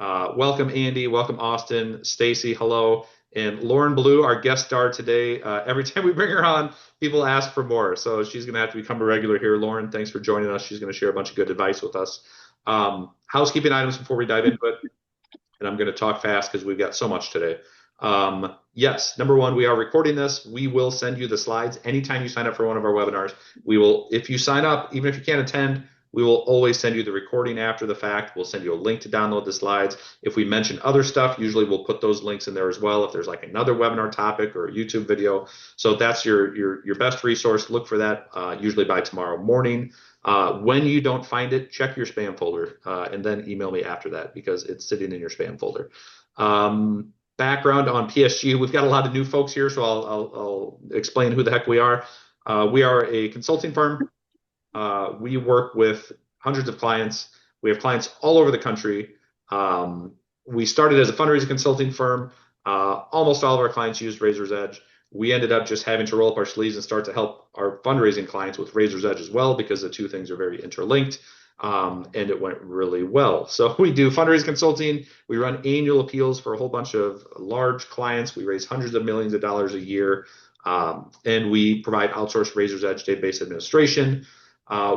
Welcome, Andy. Welcome, Austen. Stacy, hello. And Lauren Blue, our guest star today. Every time we bring her on, people ask for more. So she's going to have to become a regular here. Lauren, thanks for joining us. She's going to share a bunch of good advice with us. Housekeeping items before we dive into it. And I'm going to talk fast because we've got so much today. Yes, number one, we are recording this. We will send you the slides anytime you sign up for one of our webinars. We will, if you sign up, even if you can't attend, we will always send you the recording after the fact. We'll send you a link to download the slides. If we mention other stuff, usually we'll put those links in there as well. If there's like another webinar topic or a YouTube video. So that's your best resource. Look for that usually by tomorrow morning. When you don't find it, check your spam folder and then email me after that because it's sitting in your spam folder. Background on PSG. We've got a lot of new folks here, so I'll explain who the heck we are. We are a consulting firm. We work with hundreds of clients. We have clients all over the country. We started as a fundraising consulting firm. Almost all of our clients used Razor's Edge. We ended up just having to roll up our sleeves and start to help our fundraising clients with Razor's Edge as well because the two things are very interlinked. And it went really well. So we do fundraising consulting. We run annual appeals for a whole bunch of large clients. We raise hundreds of millions of dollars a year. And we provide outsourced Razor's Edge database administration.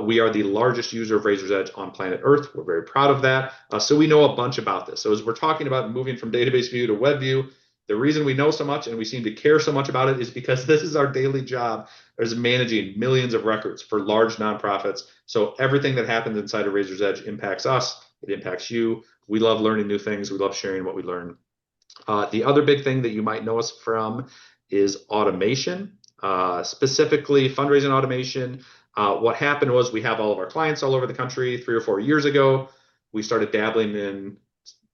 We are the largest user of Razor's Edge on planet Earth. We're very proud of that. So we know a bunch about this. So as we're talking about moving from database view to web view, the reason we know so much and we seem to care so much about it is because this is our daily job as managing millions of records for large nonprofits. So everything that happens inside of Razor's Edge impacts us. It impacts you. We love learning new things. We love sharing what we learn. The other big thing that you might know us from is automation, specifically fundraising automation. What happened was we have all of our clients all over the country 3 or 4 years ago. We started dabbling in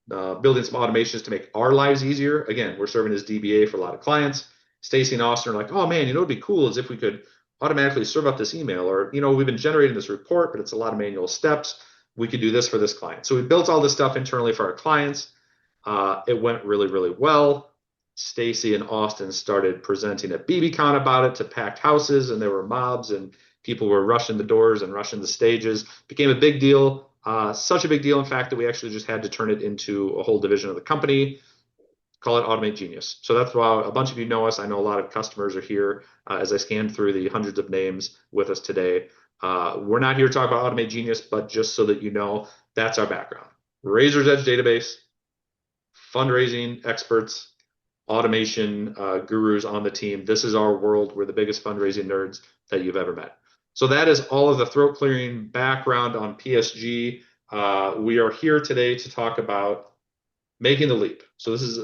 building some automations to make our lives easier. Again, we're serving as DBA for a lot of clients. Stacy and Austen are like, oh man, it'd be cool as if we could automatically serve up this email, or we've been generating this report, but it's a lot of manual steps. We could do this for this client. So we built all this stuff internally for our clients. It went really, really well. Stacy and Austen started presenting at BBCon about it to packed houses, and there were mobs and people were rushing the doors and rushing the stages. Became a big deal. Such a big deal, in fact, that we actually just had to turn it into a whole division of the company, call it Automate Genius. So that's why a bunch of you know us. I know a lot of customers are here as I scanned through the hundreds of names with us today. We're not here to talk about Automate Genius, but just so that you know, that's our background. Razor's Edge database, fundraising experts, automation gurus on the team. This is our world. We're the biggest fundraising nerds that you've ever met. So that is all of the throat clearing background on PSG. We are here today to talk about making the leap. So this is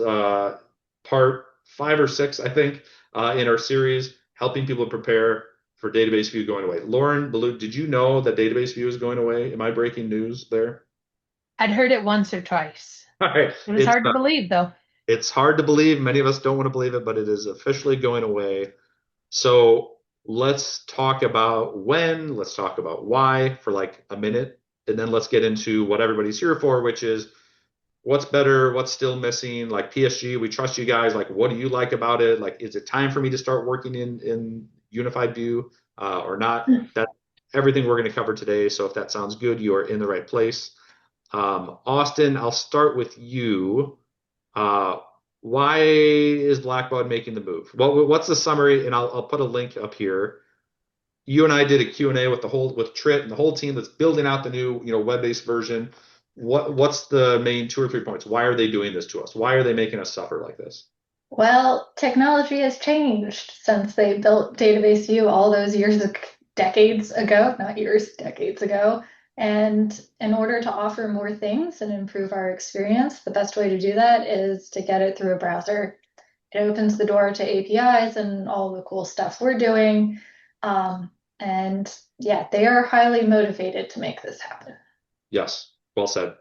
part 5 or 6, I think, in our series, helping people prepare for database view going away. Lauren Blue, did you know that database view is going away? Am I breaking news there? I'd heard it once or twice. All right. It was hard to believe, though. It's hard to believe. Many of us don't want to believe it, but it is officially going away. So let's talk about when, let's talk about why for like a minute, and then let's get into what everybody's here for, which is what's better, what's still missing. Like PSG, we trust you guys. Like, what do you like about it? Like, is it time for me to start working in Unified View or not? That's everything we're going to cover today. So if that sounds good, you are in the right place. Austen, I'll start with you. Why is Blackbaud making the move? What's the summary? And I'll put a link up here. You and I did a Q&A with Trit and the whole team that's building out the new, web-based version. What's the main 2 or 3 points? Why are they doing this to us? Why are they making us suffer like this? Well, technology has changed since they built Database View all those decades ago, not years, decades ago. And in order to offer more things and improve our experience, the best way to do that is to get it through a browser. It opens the door to APIs and all the cool stuff we're doing. And yeah, they are highly motivated to make this happen. Yes, well said.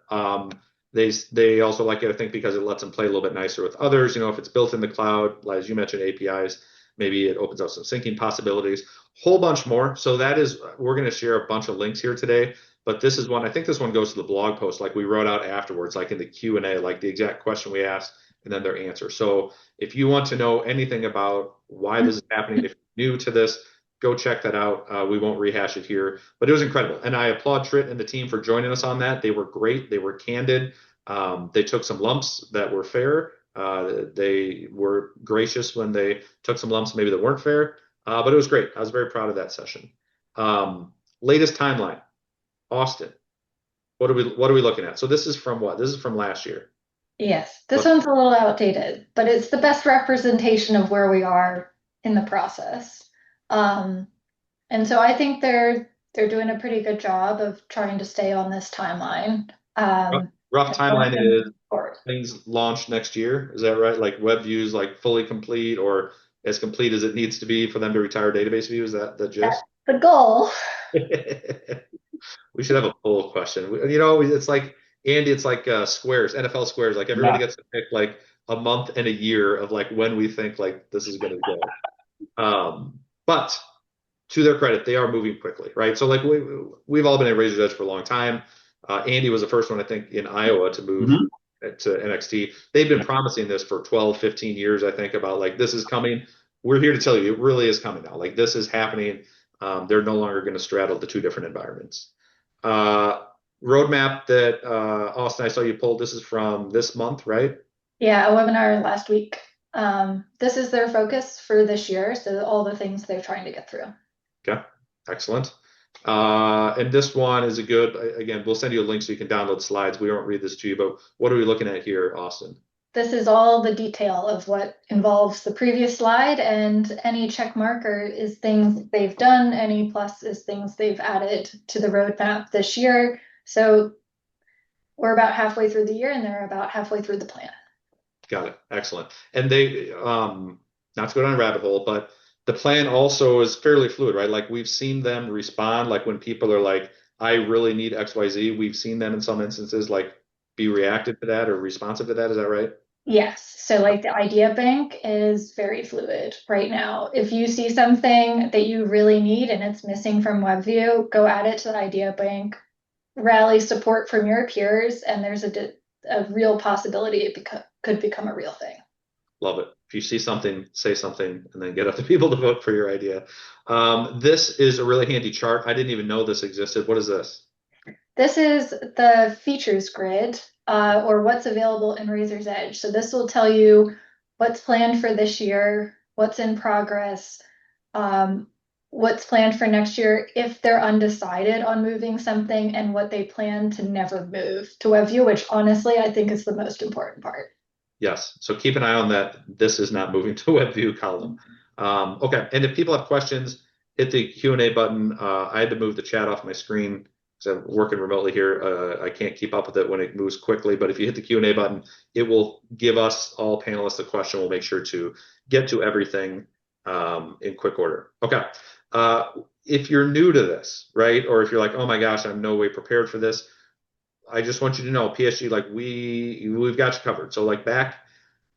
They also like it, I think, because it lets them play a little bit nicer with others. If it's built in the cloud, as you mentioned, APIs, maybe it opens up some syncing possibilities, whole bunch more. So we're going to share a bunch of links here today. But this is one, I think this one goes to the blog post, like we wrote out afterwards, like in the Q&A, like the exact question we asked and then their answer. So if you want to know anything about why this is happening, if you're new to this, go check that out. We won't rehash it here, but it was incredible. And I applaud Trit and the team for joining us on that. They were great. They were candid. They took some lumps that were fair. They were gracious when they took some lumps maybe that weren't fair, but it was great. I was very proud of that session. Latest timeline, Austen. What are we looking at? So this is from what? This is from last year. Yes, this one's a little outdated, but it's the best representation of where we are in the process. And so I think they're doing a pretty good job of trying to stay on this timeline. Rough timeline is forward. things launch next year. Is that right? Like web views, like fully complete or as complete as it needs to be for them to retire database view. Is that the gist? That's the goal. We should have a poll question. You know, it's like Andy, it's like squares, NFL squares. Like everybody gets to pick like a month and a year of like when we think like this is going to go. But to their credit, they are moving quickly, right? So like we've all been at Razor's Edge for a long time. Andy was the first one, I think, in Iowa to move to NXT. They've been promising this for 12, 15 years, I think, about like this is coming. We're here to tell you it really is coming now. Like this is happening. They're no longer going to straddle the two different environments. Roadmap that Austen, I saw you pulled. This is from this month, right? Yeah, a webinar last week. This is their focus for this year, so all the things they're trying to get through. Okay, excellent. And this one is a good, again, we'll send you a link so you can download slides. We won't read this to you, but what are we looking at here, Austen? This is all the detail of what involves the previous slide, and any check marker is things they've done, any plus is things they've added to the roadmap this year. So we're about halfway through the year and they're about halfway through the plan. Got it. Excellent. And they, not to go down a rabbit hole, but the plan also is fairly fluid, right? Like we've seen them respond, like when people are like, I really need XYZ, we've seen them in some instances like be reactive to that or responsive to that. Is that right? Yes. So like the idea bank is very fluid right now. If you see something that you really need and it's missing from WebView, go add it to the idea bank, rally support from your peers, and there's a real possibility it could become a real thing. Love it. If you see something, say something, and then get other people to vote for your idea. This is a really handy chart. I didn't even know this existed. What is this? This is the features grid, or what's available in Razor's Edge. So this will tell you what's planned for this year, what's in progress, what's planned for next year, if they're undecided on moving something, and what they plan to never move to WebView, which honestly I think is the most important part. Yes. So keep an eye on that. This is not moving to WebView column. Okay. And if people have questions, hit the Q&A button. I had to move the chat off my screen because I'm working remotely here. I can't keep up with it when it moves quickly. But if you hit the Q&A button, it will give us all panelists a question. We'll make sure to get to everything in quick order. Okay. If you're new to this, right, or if you're like, oh my gosh, I'm no way prepared for this, I just want you to know, PSG, like we've got you covered. So like back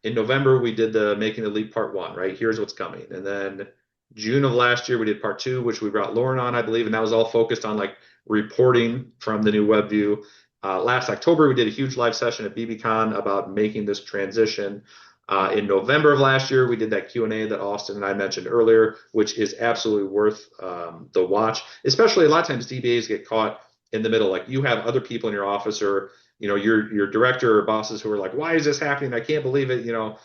in November, we did the Making the Leap Part 1, right? Here's what's coming. And then June of last year, we did Part 2, which we brought Lauren on, I believe, and that was all focused on like reporting from the new WebView. Last October, we did a huge live session at BBCon about making this transition. In November of last year, we did that Q&A that Austen and I mentioned earlier, which is absolutely worth the watch. Especially a lot of times DBAs get caught in the middle. Like you have other people in your office or, you know, your director or bosses who are like, why is this happening? I can't believe it. You know,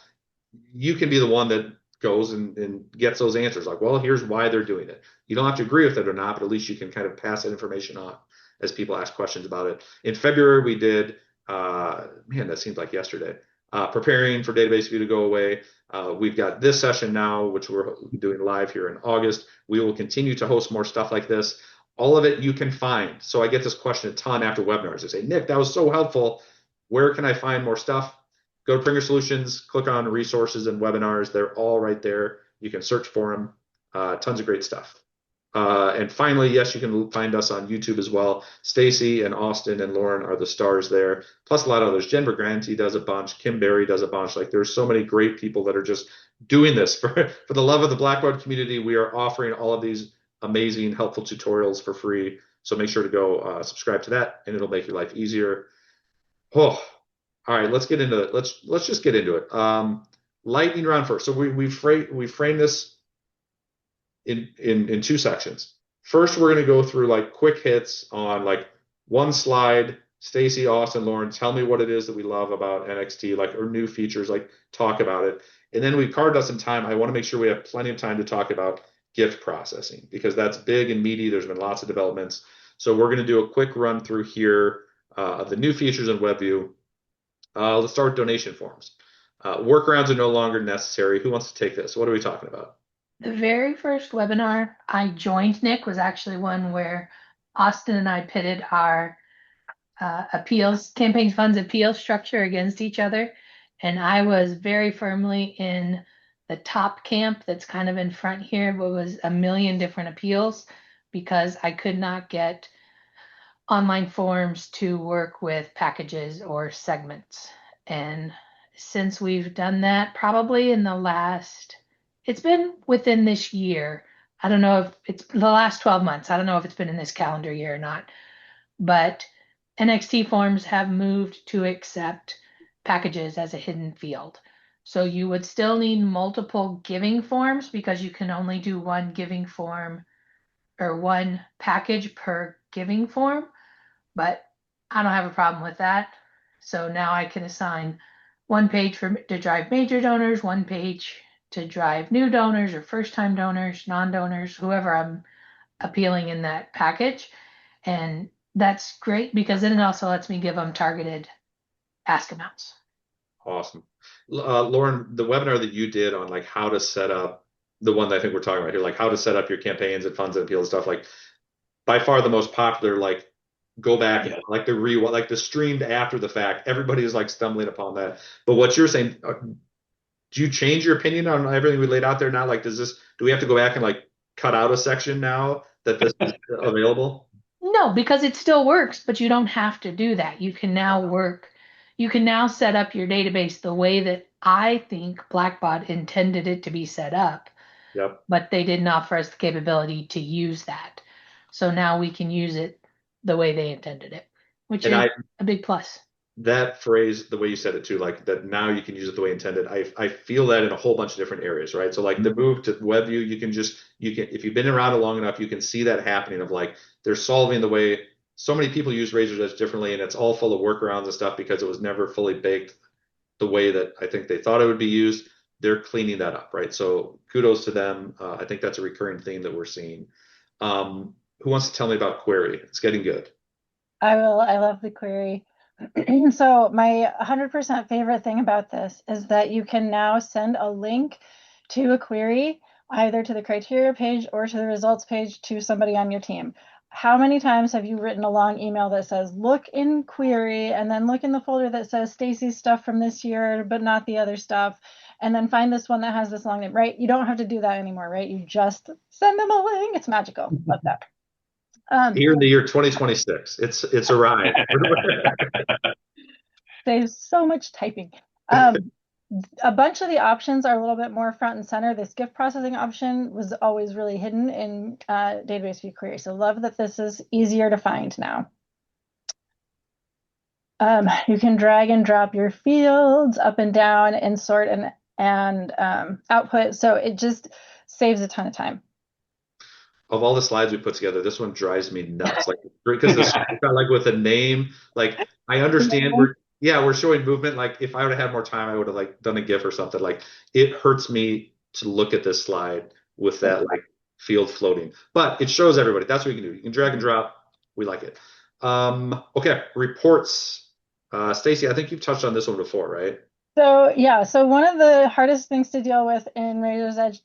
you can be the one that goes and gets those answers. Like, well, here's why they're doing it. You don't have to agree with it or not, but at least you can kind of pass that information on as people ask questions about it. In February, we did, man, that seems like yesterday, preparing for database view to go away. We've got this session now, which we're doing live here in August. We will continue to host more stuff like this. All of it you can find. So I get this question a ton after webinars. They say, Nick, that was so helpful. Where can I find more stuff? Go to Prenger Solutions, click on resources and webinars. They're all right there. You can search for them. Tons of great stuff. And finally, yes, you can find us on YouTube as well. Stacy and Austen and Lauren are the stars there. Plus a lot of others. Jen Bergranti does a bunch. Kim Berry does a bunch. Like there's so many great people that are just doing this for the love of the Blackbaud community. We are offering all of these amazing, helpful tutorials for free. So make sure to go subscribe to that, and it'll make your life easier. Oh, all right. Let's get into it. Let's just get into it. Lightning round first. So we frame this in two sections. First, we're going to go through like quick hits on like one slide Stacy, Austen, Lauren, tell me what it is that we love about NXT, like, or new features, like, talk about it. And then we've carved out some time. I want to make sure we have plenty of time to talk about gift processing because that's big and meaty. There's been lots of developments. So we're going to do a quick run through here of the new features in WebView. Let's start with donation forms. Workarounds are no longer necessary. Who wants to take this? What are we talking about? The very first webinar I joined, Nick, was actually one where Austin and I pitted our appeals, campaign funds appeal structure against each other. And I was very firmly in the top camp that's kind of in front here, but was a million different appeals because I could not get online forms to work with packages or segments. And since we've done that, probably in the last, it's been within this year. I don't know if it's the last 12 months. I don't know if it's been in this calendar year or not, but NXT forms have moved to accept packages as a hidden field. So you would still need multiple giving forms because you can only do one giving form or one package per giving form, but I don't have a problem with that. So now I can assign one page to drive major donors, one page to drive new donors or first-time donors, non-donors, whoever I'm appealing in that package. And that's great because then it also lets me give them targeted ask amounts. Awesome. Lauren, the webinar that you did on like how to set up the one that I think we're talking about here, like how to set up your campaigns and funds and appeals stuff, like by far the most popular, like go back and like like the streamed after the fact, everybody is like stumbling upon that. But what you're saying, do you change your opinion on everything we laid out there now? Like, do we have to go back and like cut out a section now that this is available? No, because it still works, but you don't have to do that. You can now set up your database the way that I think Blackbaud intended it to be set up, Yep. but they didn't offer us the capability to use that. So now we can use it the way they intended it, which is a big plus. That phrase, the way you said it too, like that now you can use it the way intended. I feel that in a whole bunch of different areas, right? So like the move to WebView, you can if you've been around it long enough, you can see that happening of like they're solving the way so many people use Razor's Edge differently, and it's all full of workarounds and stuff because it was never fully baked the way that I think they thought it would be used. They're cleaning that up, right? So kudos to them. I think that's a recurring theme that we're seeing. Who wants to tell me about query? It's getting good. I will. I love the query. So my 100% favorite thing about this is that you can now send a link to a query either to the criteria page or to the results page to somebody on your team. How many times have you written a long email that says, look in query, and then look in the folder that says Stacy's stuff from this year, but not the other stuff, and then find this one that has this long name, right? You don't have to do that anymore, right? You just send them a link. It's magical. Love that. Here in the year 2026, it's arrived. Saves so much typing. A bunch of the options are a little bit more front and center. This gift processing option was always really hidden in database view query. So love that this is easier to find now. You can drag and drop your fields up and down and sort and output. So it just saves a ton of time. Of all the slides we put together, this one drives me nuts. Like because this like with a name, like I understand we're showing movement. Like if I would have had more time, I would have like done a GIF or something. Like it hurts me to look at this slide with that like field floating. But it shows everybody. That's what you can do. You can drag and drop. We like it. Okay, reports. Stacy, I think you've touched on this one before, right? So yeah, so one of the hardest things to deal with in Razor's Edge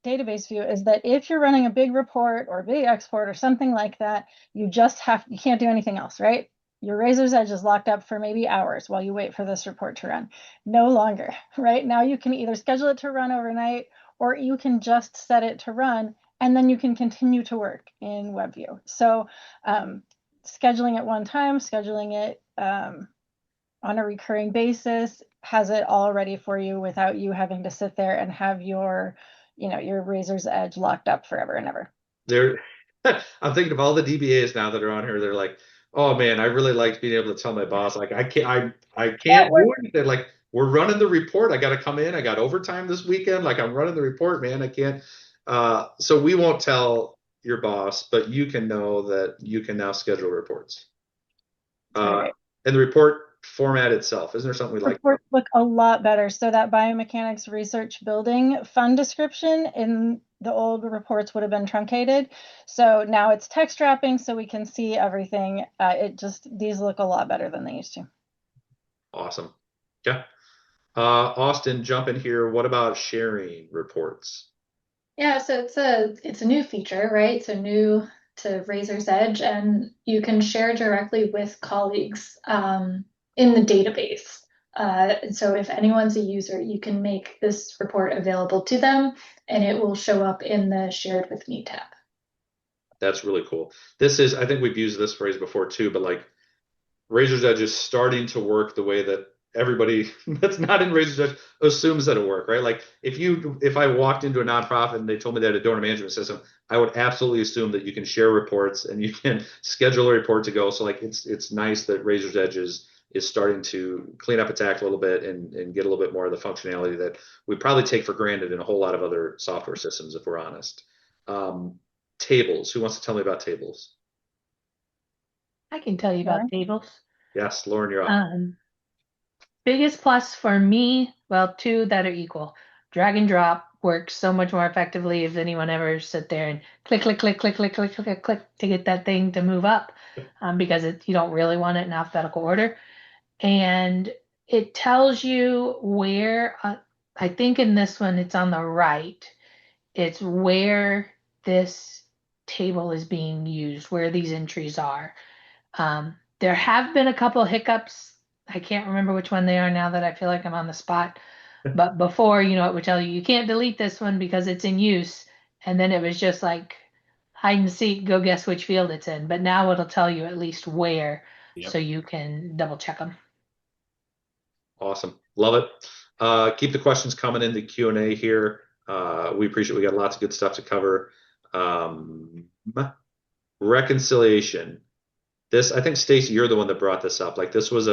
database view is that if you're running a big report or a big export or something like that, you can't do anything else, right? Your Razor's Edge is locked up for maybe hours while you wait for this report to run. No longer, right? Now you can either schedule it to run overnight or you can just set it to run and then you can continue to work in WebView. So scheduling it one time, scheduling it on a recurring basis has it all ready for you without you having to sit there and have your Razor's Edge locked up forever and ever. I'm thinking of all the DBAs now that are on here. They're like, oh man, I really liked being able to tell my boss, like, I can't do anything. Like, we're running the report. I got to come in. I got overtime this weekend. Like, I'm running the report, man. I can't. So we won't tell your boss, but you can know that you can now schedule reports. And the report format itself, isn't there something we like? Reports look a lot better. So that biomechanics research building fund description in the old reports would have been truncated. So now it's text wrapping so we can see everything. These look a lot better than they used to. Awesome. Yeah. Austen, jump in here. What about sharing reports? Yeah, so it's a new feature, right? So new to Razor's Edge, and you can share directly with colleagues in the database. So if anyone's a user, you can make this report available to them, and it will show up in the Shared with Me tab. That's really cool. I think we've used this phrase before too, but like Razor's Edge is starting to work the way that everybody that's not in Razor's Edge assumes that it work, right? Like if I walked into a nonprofit and they told me they had a donor management system, I would absolutely assume that you can share reports and you can schedule a report to go. So like it's nice that Razor's Edge is starting to clean up its act a little bit and get a little bit more of the functionality that we probably take for granted in a whole lot of other software systems, if we're honest. Tables. Who wants to tell me about tables? I can tell you about tables. Yes, Lauren, you're up. Biggest plus for me, well, two that are equal. Drag and drop works so much more effectively if anyone ever sit there and click, click, click, click, click, click, click, click, click to get that thing to move up, because you don't really want it in alphabetical order. And it tells you where, I think in this one it's on the right, it's where this table is being used, where these entries are. There have been a couple hiccups. I can't remember which one they are now that I feel like I'm on the spot. But before, it would tell you, you can't delete this one because it's in use. And then it was just like hide and seek, go guess which field it's in. But now it'll tell you at least where, so you can double check them. Awesome. Love it. Keep the questions coming in the Q&A here. We appreciate we got lots of good stuff to cover. Reconciliation. I think Stacy, you're the one that brought this up. Like this was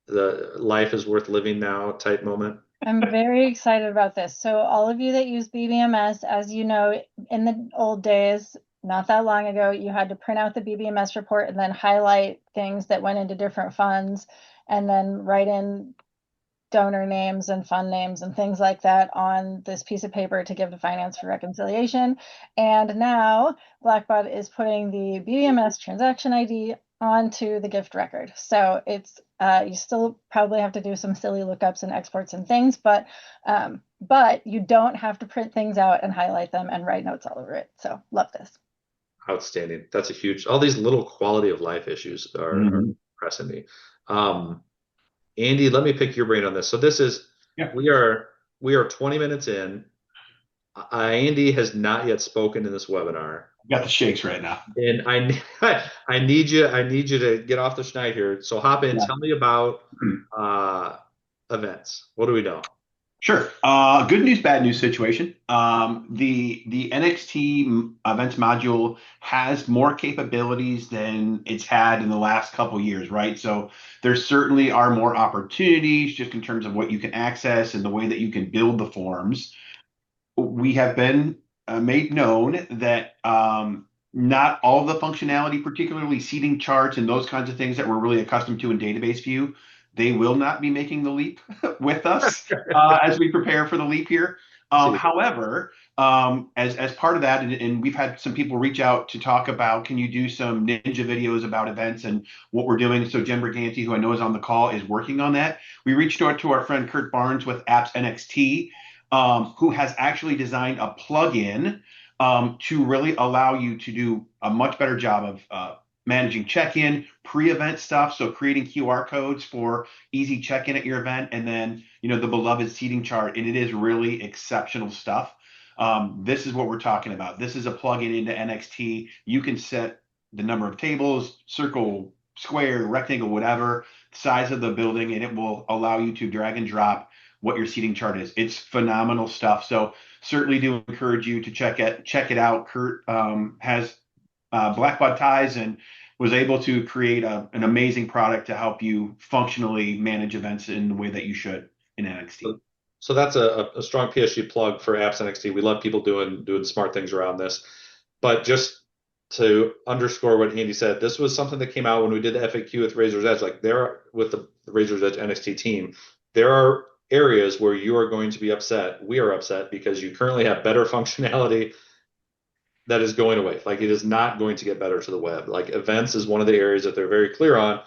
the life is worth living now type moment. I'm very excited about this. So all of you that use BBMS, as you know, in the old days, not that long ago, you had to print out the BBMS report and then highlight things that went into different funds and then write in donor names and fund names and things like that on this piece of paper to give to finance for reconciliation. And now Blackbaud is putting the BBMS transaction ID onto the gift record. So it's you still probably have to do some silly lookups and exports and things, but you don't have to print things out and highlight them and write notes all over it. So love this. Outstanding. That's all these little quality of life issues are impressing me. Andy, let me pick your brain on this. So this is we are 20 minutes in. Andy has not yet spoken in this webinar. Got the shakes right now. And I need you to get off the schneid here. So hop in. Tell me about events. What do we know? Sure. Good news, bad news situation. The NXT events module has more capabilities than it's had in the last couple years, right? So there certainly are more opportunities just in terms of what you can access and the way that you can build the forms. We have been made known that not all of the functionality, particularly seating charts and those kinds of things that we're really accustomed to in database view, they will not be making the leap with us as we prepare for the leap here. However, as part of that, and we've had some people reach out to talk about, can you do some ninja videos about events and what we're doing? So Jen Briganti, who I know is on the call, is working on that. We reached out to our friend Kurt Barnes with Apps NXT, who has actually designed a plugin to really allow you to do a much better job of managing check-in, pre-event stuff, so creating QR codes for easy check-in at your event, and then the beloved seating chart, and it is really exceptional stuff. This is what we're talking about. This is a plugin into NXT. You can set the number of tables, circle, square, rectangle, whatever, size of the building, and it will allow you to drag and drop what your seating chart is. It's phenomenal stuff. So certainly do encourage you to check it out. Kurt has Blackbaud ties and was able to create an amazing product to help you functionally manage events in the way that you should in NXT. So that's a strong PSG plug for Apps NXT. We love people doing smart things around this. But just to underscore what Andy said, this was something that came out when we did the FAQ with Razor's Edge. Like there, with the Razor's Edge NXT team, there are areas where you are going to be upset. We are upset because you currently have better functionality that is going away. Like it is not going to get better to the web. Like events is one of the areas that they're very clear on.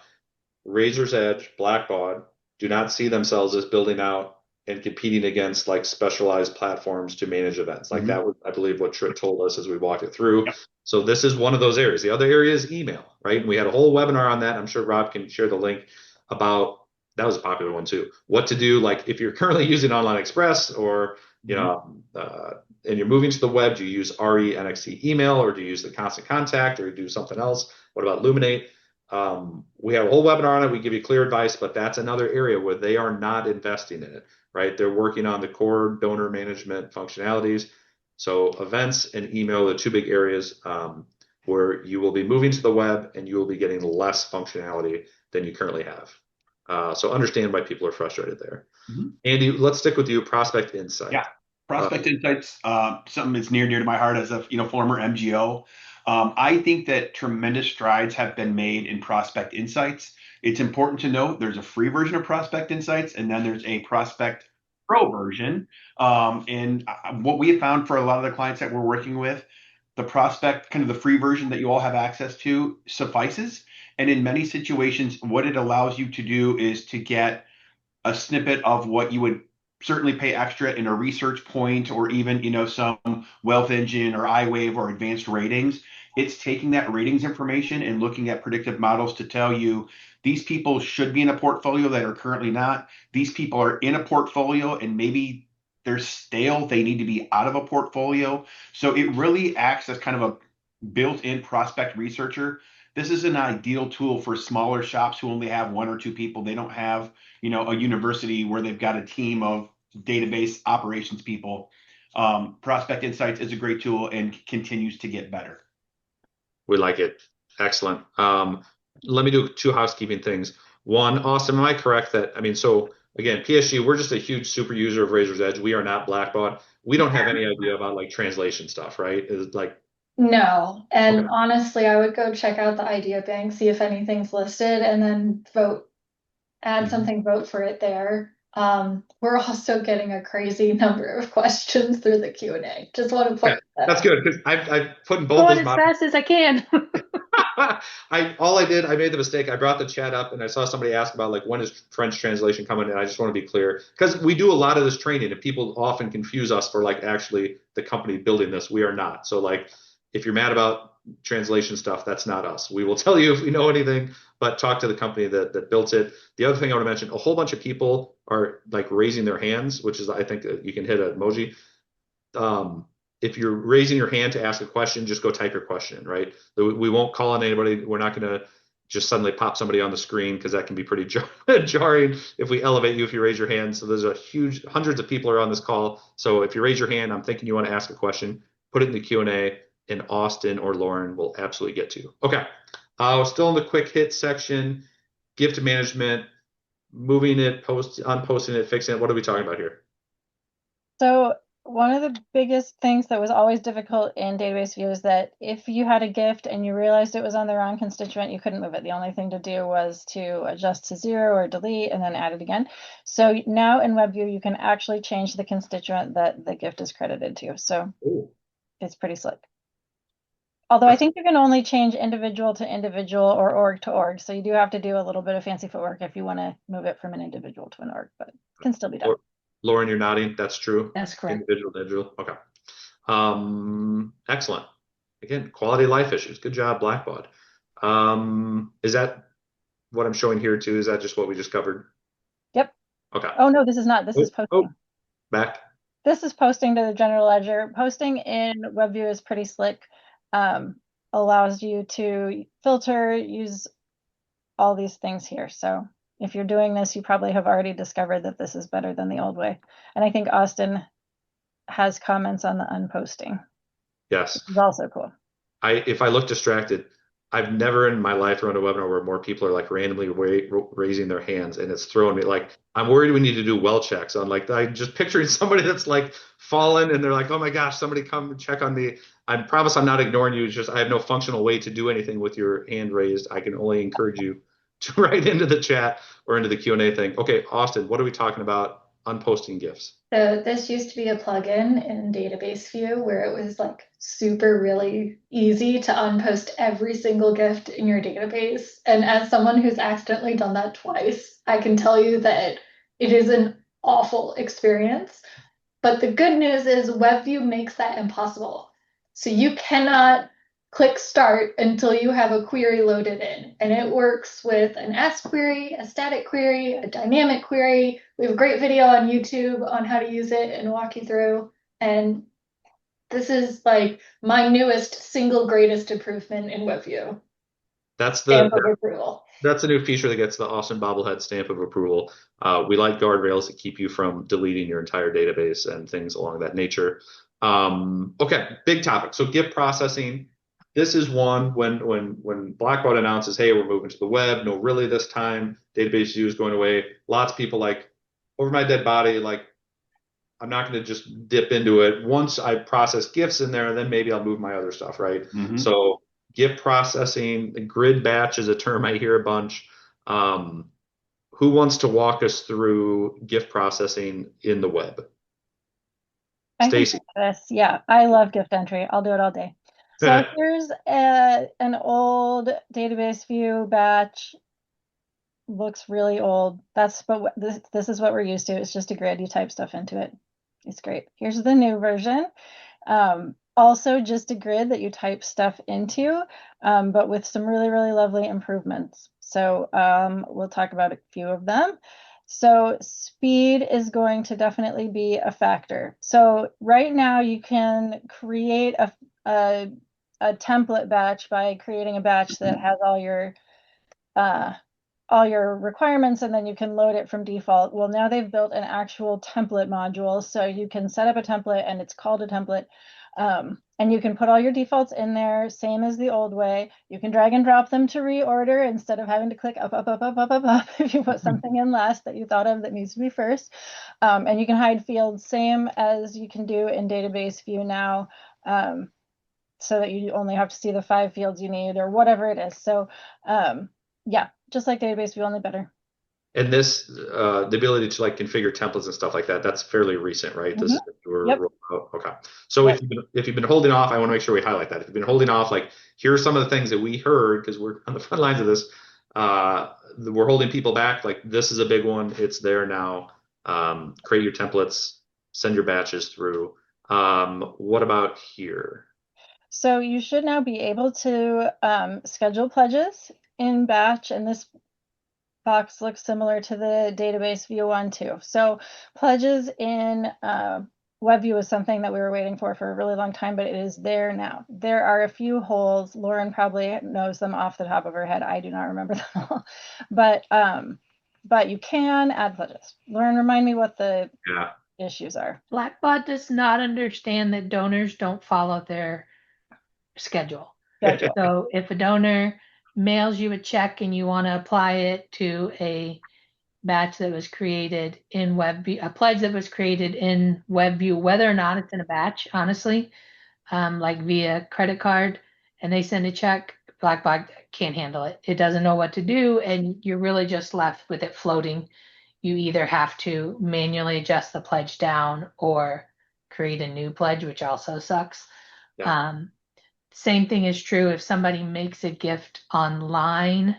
Razor's Edge, Blackbaud do not see themselves as building out and competing against like specialized platforms to manage events. Like that was, I believe, what Tripp told us as we walked it through. Yep. So this is one of those areas. The other area is email, right? And we had a whole webinar on that. I'm sure Rob can share the link about that was a popular one too. What to do, like if you're currently using Online Express or and you're moving to the web, do you use RENXT email or do you use the Constant Contact or do something else? What about Luminate? We have a whole webinar on it. We give you clear advice, but that's another area where they are not investing in it, right? They're working on the core donor management functionalities. So events and email are the two big areas where you will be moving to the web and you will be getting less functionality than you currently have. So understand why people are frustrated there. Andy, let's stick with you. Prospect Insight. Yeah, Prospect Insights, something that's near and dear to my heart as a former MGO. I think that tremendous strides have been made in Prospect Insights. It's important to note there's a free version of Prospect Insights, and then there's a Prospect Pro version. And what we have found for a lot of the clients that we're working with, the Prospect, kind of the free version that you all have access to, suffices. And in many situations, what it allows you to do is to get a snippet of what you would certainly pay extra in a research point or even some Wealth Engine or iWave or advanced ratings. It's taking that ratings information and looking at predictive models to tell you these people should be in a portfolio that are currently not. These people are in a portfolio and maybe they're stale. They need to be out of a portfolio. So it really acts as kind of a built-in prospect researcher. This is an ideal tool for smaller shops who only have one or two people. They don't have a university where they've got a team of database operations people. Prospect Insights is a great tool and continues to get better. We like it. Excellent. Let me do two housekeeping things. One, Austen, am I correct that, so again, PSG, we're just a huge super user of Razor's Edge. We are not Blackbaud. We don't have any idea about like translation stuff, right? Is like No. And okay. honestly, I would go check out the idea bank, see if anything's listed, and then add something, vote for it there. We're also getting a crazy number of questions through the Q&A. Just want to point that That's out. good because I've put in both Going those as fast as I can. I made the mistake. I brought the chat up and I saw somebody ask about like when is French translation coming, and I just want to be clear because we do a lot of this training and people often confuse us for like actually the company building this. We are not. So like if you're mad about translation stuff, that's not us. We will tell you if we know anything, but talk to the company that built it. The other thing I want to mention, a whole bunch of people are like raising their hands, which is I think you can hit an emoji. If you're raising your hand to ask a question, just go type your question in, right? We won't call on anybody. We're not going to just suddenly pop somebody on the screen because that can be pretty jarring if we elevate you if you raise your hand. So there's hundreds of people are on this call. So if you raise your hand, I'm thinking you want to ask a question, put it in the Q&A, and Austen or Lauren will absolutely get to you. Okay. Still in the quick hit section, gift management, moving it, unposting it, fixing it. What are we talking about here? So one of the biggest things that was always difficult in database view is that if you had a gift and you realized it was on the wrong constituent, you couldn't move it. The only thing to do was to adjust to 0 or delete and then add it again. So now in WebView, you can actually change the constituent that the gift is credited to. So It's pretty slick. Although I think you can only change individual to individual or org to org. So you do have to do a little bit of fancy footwork if you want to move it from an individual to an org, but it can still be done. Lauren, you're nodding. That's true. That's correct. Individual. Okay. Excellent. Again, quality of life issues. Good job, Blackbaud. Is that what I'm showing here too? Is that just what we just covered? Yep. Okay. Oh, no, this is not. This is posting. Back. This is posting to the general ledger. Posting in WebView is pretty slick. Allows you to filter, use all these things here. So if you're doing this, you probably have already discovered that this is better than the old way. And I think Austen has comments on the unposting. Yes. Which is also cool. If I look distracted, I've never in my life run a webinar where more people are like randomly raising their hands, and it's throwing me like I'm worried we need to do well checks on like I just picturing somebody that's like fallen and they're like, oh my gosh, somebody come and check on me. I promise I'm not ignoring you. It's just I have no functional way to do anything with your hand raised. I can only encourage you to write into the chat or into the Q&A thing. Okay, Austin, what are we talking about? Unposting GIFs. So this used to be a plugin in Database View where it was like super really easy to unpost every single gift in your database. And as someone who's accidentally done that twice, I can tell you that it is an awful experience. But the good news is WebView makes that impossible. So you cannot click start until you have a query loaded in. And it works with an S query, a static query, a dynamic query. We have a great video on YouTube on how to use it and walk you through. And this is like my newest single greatest improvement in WebView. That's Stamp of approval. That's a new feature that gets the Austen bobblehead stamp of approval. We like guardrails that keep you from deleting your entire database and things along that nature. Okay, big topic. So GIF processing. This is one when Blackbaud announces, hey, we're moving to the web. No, really this time database view is going away. Lots of people like, over my dead body, like I'm not going to just dip into it. Once I process GIFs in there, then maybe I'll move my other stuff, right? So GIF processing, grid batch is a term I hear a bunch. Who wants to walk us through GIF processing in the web? Stacy. Yeah, I love gift entry. I'll do it all day. So here's an old database view batch. Looks really old. But this is what we're used to. It's just a grid. You type stuff into it. It's great. Here's the new version. Also just a grid that you type stuff into, but with some really, really lovely improvements. So we'll talk about a few of them. So speed is going to definitely be a factor. So right now you can create a template batch by creating a batch that has all your requirements, and then you can load it from default. Well, now they've built an actual template module, so you can set up a template and it's called a template. And you can put all your defaults in there, same as the old way. You can drag and drop them to reorder instead of having to click up, up, up, up, up, up, up if you put something in last that you thought of that needs to be first. And you can hide fields, same as you can do in database view now, so that you only have to see the 5 fields you need or whatever it is. So yeah, just like database view, only better. And this, the ability to like configure templates and stuff like that, that's fairly recent, right? This is okay. So if you've been holding off, I want to make sure we highlight that. If you've been holding off, like here are some of the things that we heard because we're on the front lines of this. We're holding people back. Like this is a big one. It's there now. Create your templates, send your batches through. What about here? So you should now be able to schedule pledges in batch, and this box looks similar to the database view one too. So pledges in WebView is something that we were waiting for a really long time, but it is there now. There are a few holes. Lauren probably knows them off the top of her head. I do not remember them all, but you can add pledges. Lauren, remind me what the issues are. Blackbaud does not understand that donors don't follow their schedule. So if a donor mails you a check and you want to apply it to a batch that was created in WebView, a pledge that was created in WebView, whether or not it's in a batch, honestly, like via credit card, and they send a check, Blackbaud can't handle it. It doesn't know what to do, and you're really just left with it floating. You either have to manually adjust the pledge down or create a new pledge, which also sucks. Same thing is true if somebody makes a gift online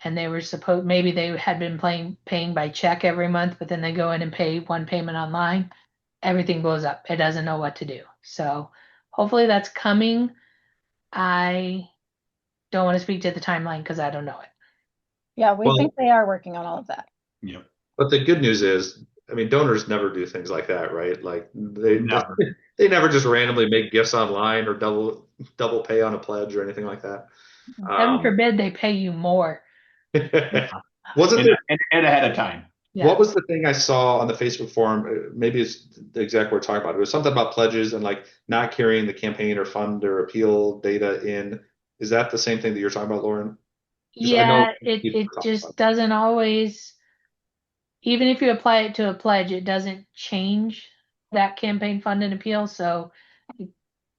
and they were maybe they had been paying by check every month, but then they go in and pay one payment online, everything blows up. It doesn't know what to do. So hopefully that's coming. I don't want to speak to the timeline because I don't know it. Yeah, we think they are working on all of that. Yeah. But the good news is, I mean, donors never do things like that, right? Like they never just randomly make gifts online or double pay on a pledge or anything like that. Heaven forbid they pay you more. Wasn't there and ahead of time? Yeah. What was the thing I saw on the Facebook forum? Maybe it's the exact word we're talking about. It was something about pledges and like not carrying the campaign or fund or appeal data in. Is that the same thing that you're talking about, Lauren? Yeah, it just doesn't always. Even if you apply it to a pledge, it doesn't change that campaign fund and appeal. So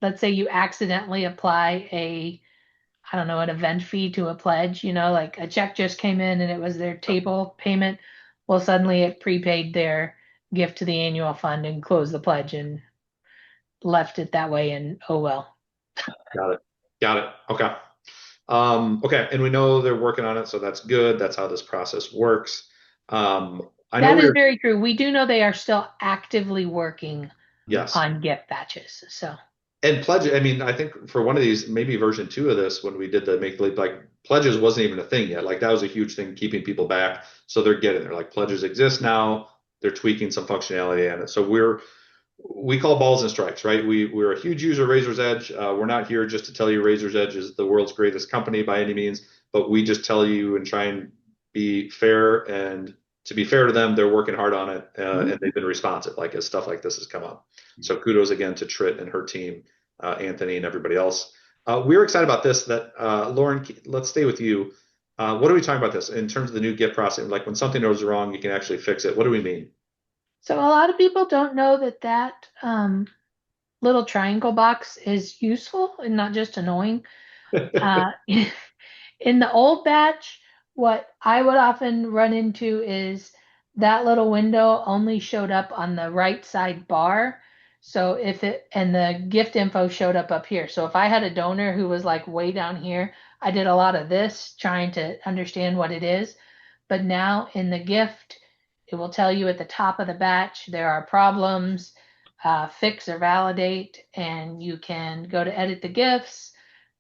let's say you accidentally apply I don't know, an event fee to a pledge, like a check just came in and it was their table payment. Well, suddenly it prepaid their gift to the annual fund and closed the pledge and left it that way. And oh well. Got it. Got it. Okay. Okay. And we know they're working on it, so that's good. That's how this process works. I know That is we're, very true. We do know they are still actively working yes. on gift batches. So And pledge, I mean, I think for one of these, maybe version 2 of this, when we did the make believe, like pledges wasn't even a thing yet. Like that was a huge thing keeping people back. So they're getting there. Like pledges exist now. They're tweaking some functionality in it. So we call balls and strikes, right? We're a huge user of Razor's Edge. We're not here just to tell you Razor's Edge is the world's greatest company by any means, but we just tell you and try and be fair. And to be fair to them, they're working hard on it, and they've been responsive, like as stuff like this has come up. So kudos again to Trit and her team, Anthony and everybody else. We're excited about this. That Lauren, let's stay with you. What are we talking about this in terms of the new gift process? Like when something goes wrong, you can actually fix it. What do we mean? so a lot of people don't know that little triangle box is useful and not just annoying. Uh, in the old batch, what I would often run into is that little window only showed up on the right side bar. So and the gift info showed up here. So if I had a donor who was like way down here, I did a lot of this trying to understand what it is. But now in the gift, it will tell you at the top of the batch there are problems, fix or validate, and you can go to edit the gifts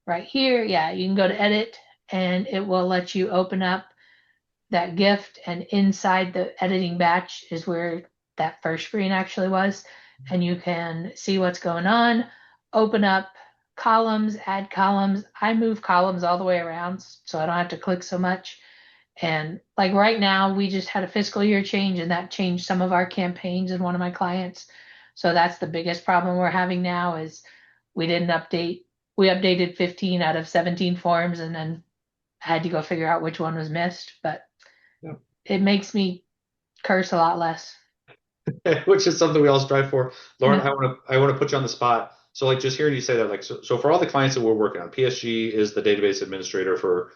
right here. Yeah, you can go to edit and it will let you open up that gift. And inside the editing batch is where that first screen actually was. And you can see what's going on, open up columns, add columns. I move columns all the way around so I don't have to click so much. And like right now, we just had a fiscal year change and that changed some of our campaigns in one of my clients. So that's the biggest problem we're having now is we didn't update. We updated 15 out of 17 forms and then had to go figure out which one was missed. But Yeah. it makes me curse a lot less. Which is something we all strive for. Lauren, Yeah. I want to put you on the spot. So like just hearing you say that, like so for all the clients that we're working on, PSG is the database administrator for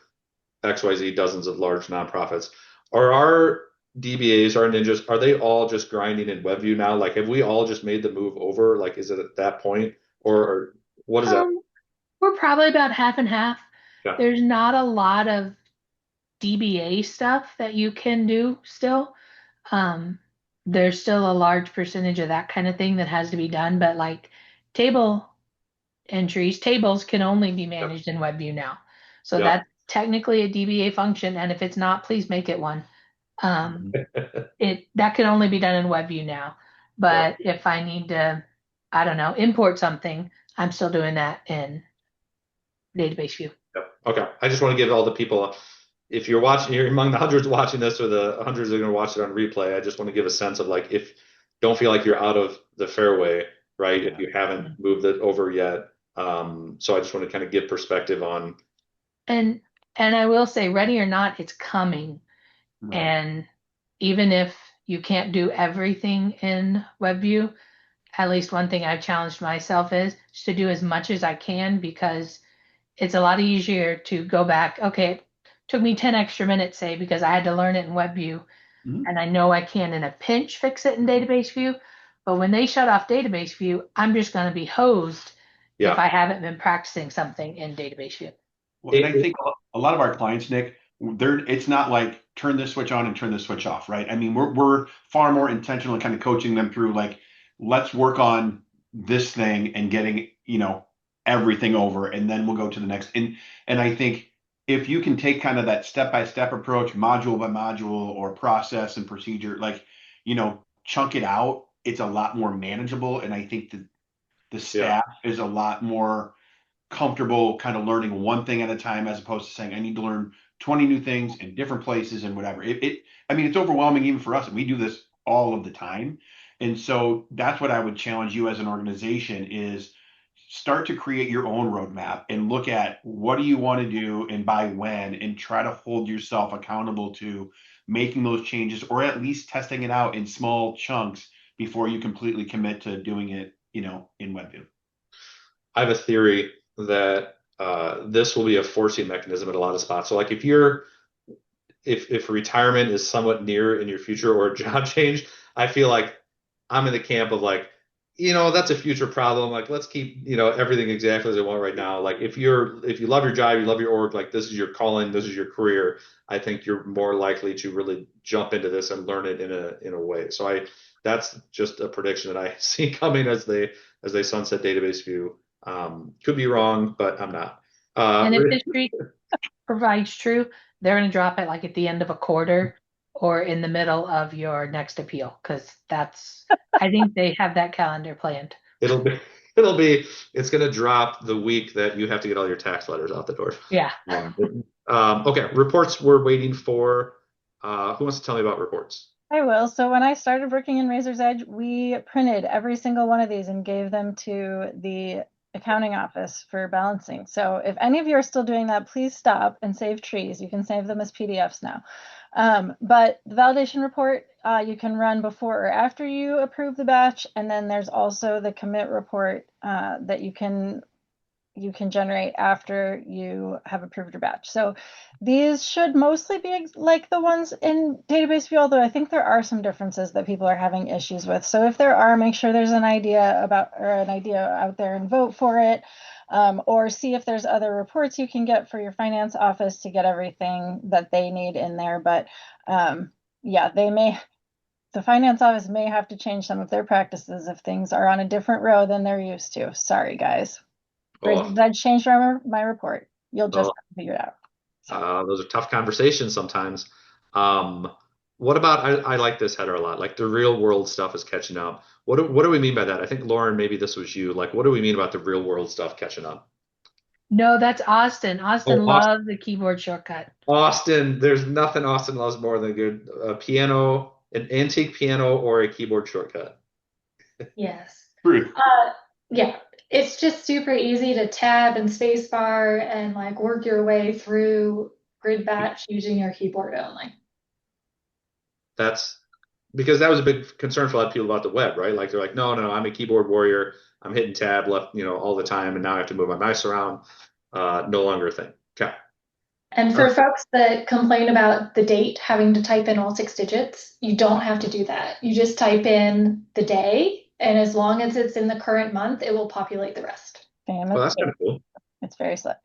XYZ dozens of large nonprofits. Are our DBAs, our ninjas, are they all just grinding in WebView now? Like have we all just made the move over? Like is it at that point? Or what is that? We're probably about half and half. Yeah. There's not a lot of DBA stuff that you can do still. Um, there's still a large percentage of that kind of thing that has to be done, but like table tables can only be managed in WebView now. So Yeah. that's technically a DBA function, and if it's not, please make it one. That can only be done in WebView now. But if I need to, I don't know, import something, I'm still doing that in database view. Yep. Okay. I just want to give all the people, if you're watching, you're among the hundreds watching this or the hundreds that are going to watch it on replay. I just want to give a sense of like, if don't feel like you're out of the fairway, right? If you haven't moved it over yet. So I just want to kind of give perspective on. And I will say, ready or not, it's coming. Right. And even if you can't do everything in WebView, at least one thing I've challenged myself is to do as much as I can because it's a lot easier to go back. Okay, it took me 10 extra minutes, say, because I had to learn it in WebView. And I know I can in a pinch fix it in database view. But when they shut off database view, I'm just going to be hosed if I haven't been practicing something in database view. Well, and I think a lot of our clients, Nick, it's not like turn this switch on and turn this switch off, right? I mean, we're far more intentional in kind of coaching them through like, let's work on this thing and getting, everything over, and then we'll go to the next. And I think if you can take kind of that step-by-step approach, module by module or process and procedure, like, chunk it out, it's a lot more manageable. And I think that the staff is a lot more comfortable kind of learning one thing at a time as opposed to saying I need to learn 20 new things in different places and whatever. I mean, it's overwhelming even for us, and we do this all of the time. And so that's what I would challenge you as an organization is start to create your own roadmap and look at what do you want to do and by when, and try to hold yourself accountable to making those changes or at least testing it out in small chunks before you completely commit to doing it, in WebView. I have a theory that this will be a forcing mechanism at a lot of spots. So like if retirement is somewhat near in your future or a job change, I feel like I'm in the camp of like, that's a future problem. Like let's keep, everything exactly as I want right now. Like if you love your job, you love your org, like this is your calling, this is your career, I think you're more likely to really jump into this and learn it in a way. So that's just a prediction that I see coming as they sunset database view. Could be wrong, but I'm not. And if history provides true, they're going to drop it like at the end of a quarter or in the middle of your next appeal, because I think they have that calendar planned. It'll be, it's going to drop the week that you have to get all your tax letters out the door. Yeah. Okay, reports we're waiting for. Who wants to tell me about reports? I will. So when I started working in Razor's Edge, we printed every single one of these and gave them to the accounting office for balancing. So if any of you are still doing that, please stop and save trees. You can save them as PDFs now. But the validation report you can run before or after you approve the batch, and then there's also the commit report that you can generate after you have approved your batch. So these should mostly be like the ones in database view, although I think there are some differences that people are having issues with. So if there are, make sure there's an idea out there and vote for it. Or see if there's other reports you can get for your finance office to get everything that they need in there. But yeah, the finance office may have to change some of their practices if things are on a different row than they're used to. Sorry, guys. That changed my report. You'll just have to figure it out. Those are tough conversations sometimes. What about, I like this header a lot, like the real world stuff is catching up. What do we mean by that? I think, Lauren, maybe this was you. Like, what do we mean about the real world stuff catching up? No, that's Austen. Austen loves the keyboard shortcut. Austen, there's nothing Austen loves more than a good piano, an antique piano or a keyboard shortcut. Yes. True. Yeah, it's just super easy to tab and spacebar and like work your way through grid batch using your keyboard only. That's because that was a big concern for a lot of people about the web, right? Like they're like, no, I'm a keyboard warrior. I'm hitting tab left, all the time, and now I have to move my mouse around. No longer a thing. Okay. And for folks that complain about the date having to type in all 6 digits, you don't have to do that. You just type in the day, and as long as it's in the current month, it will populate the rest. Well, that's kind of cool. It's very slick.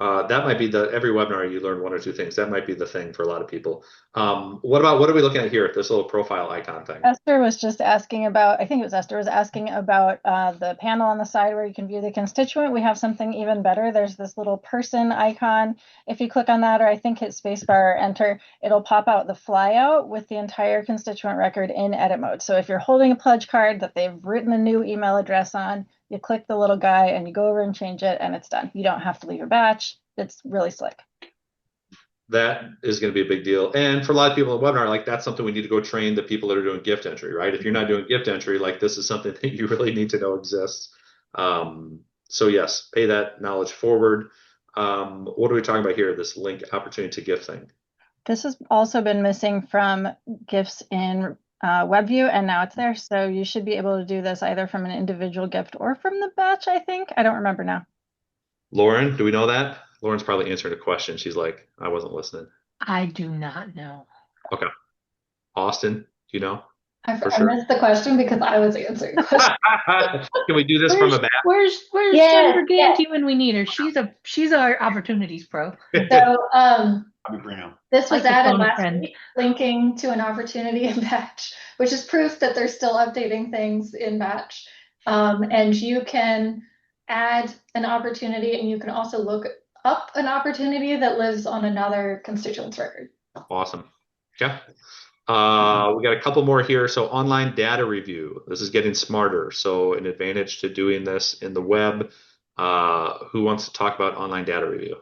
That might be every webinar you learn 1 or 2 things. That might be the thing for a lot of people. What are we looking at here? This little profile icon thing. Esther was just asking about, I think it was Esther was asking about the panel on the side where you can view the constituent. We have something even better. There's this little person icon. If you click on that, or I think hit spacebar or enter, it'll pop out the flyout with the entire constituent record in edit mode. So if you're holding a pledge card that they've written a new email address on, you click the little guy and you go over and change it, and it's done. You don't have to leave your batch. It's really slick. That is going to be a big deal. And for a lot of people in the webinar, like that's something we need to go train the people that are doing gift entry, right? If you're not doing gift entry, like this is something that you really need to know exists. So yes, pay that knowledge forward. What are we talking about here? This link opportunity to gift thing. This has also been missing from gifts in WebView, and now it's there. So you should be able to do this either from an individual gift or from the batch, I think. I don't remember now. Lauren, do we know that? Lauren's probably answered a question. She's like, I wasn't listening. I do not know. Okay. Austen, do you know? I missed the question because I was answering the question. Can we do this from a back? Where's Jennifer Ganty when we need her? She's our opportunities pro. So this was Like added last week, linking to an opportunity in batch, which is proof that they're still updating things in batch. And you can add an opportunity, and you can also look up an opportunity that lives on another constituent's record. Awesome. Okay. We got a couple more here. So online data review. This is getting smarter. So an advantage to doing this in the web. Who wants to talk about online data review?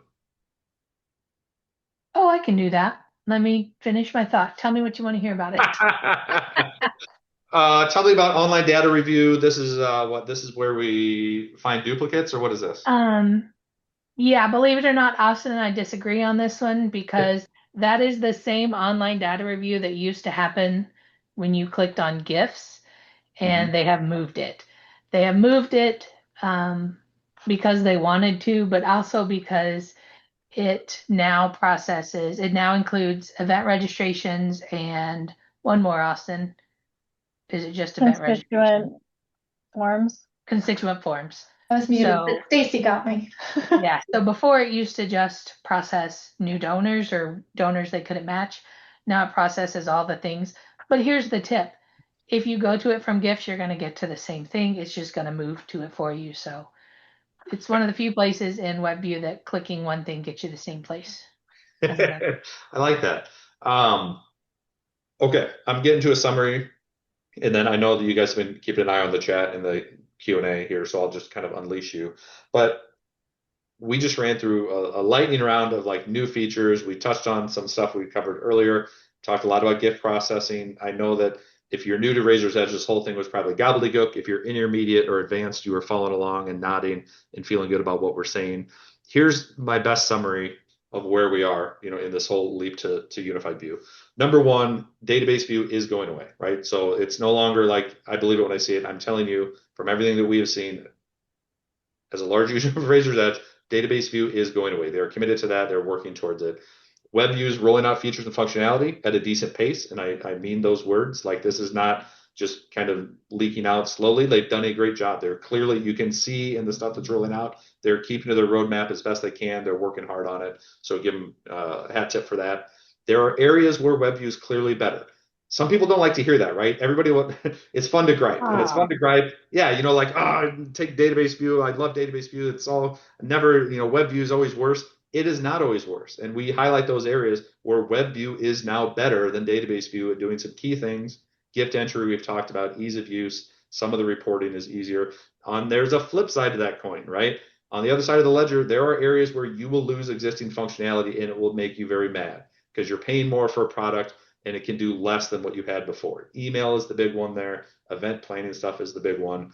Oh, I can do that. Let me finish my thought. Tell me what you want to hear about it. Tell me about online data review. This is this is where we find duplicates, or what is this? Yeah, believe it or not, Austen and I disagree on this one, because that is the same online data review that used to happen when you clicked on GIFs, and they have moved it. They have moved it because they wanted to, but also because it now includes event registrations and one more, Austin. Is it just event registration? Constituent forms. Constituent forms. I was muted, So, but Stacy got me. yeah. So before it used to just process new donors or donors they couldn't match. Now it processes all the things. But here's the tip. If you go to it from gifts, you're going to get to the same thing. It's just going to move to it for you. So it's one of the few places in WebView that clicking one thing gets you the same place. I like that. Okay, I'm getting to a summary, and then I know that you guys have been keeping an eye on the chat and the Q&A here, so I'll just kind of unleash you. But we just ran through a lightning round of like new features. We touched on some stuff we covered earlier, talked a lot about gift processing. I know that if you're new to Razor's Edge, this whole thing was probably gobbledygook. If you're intermediate or advanced, you were following along and nodding and feeling good about what we're saying. Here's my best summary of where we are, in this whole leap to unified view. Number one, database view is going away, right? So it's no longer like I believe it when I see it. I'm telling you from everything that we have seen, as a large user of Razor's Edge, database view is going away. They're committed to that. They're working towards it. Web view is rolling out features and functionality at a decent pace, and I mean those words. Like this is not just kind of leaking out slowly. They've done a great job. They're clearly, you can see in the stuff that's rolling out, they're keeping to their roadmap as best they can. They're working hard on it. So give them a hat tip for that. There are areas where web view is clearly better. Some people don't like to hear that, right? It's fun to gripe. And it's fun to gripe. Yeah, like, take database view. I love database view. It's all never, web view is always worse. It is not always worse. And we highlight those areas where web view is now better than database view at doing some key things. Gift entry, we've talked about, ease of use. Some of the reporting is easier. There's a flip side to that coin, right? On the other side of the ledger, there are areas where you will lose existing functionality and it will make you very mad because you're paying more for a product and it can do less than what you had before. Email is the big one there. Event planning stuff is the big one.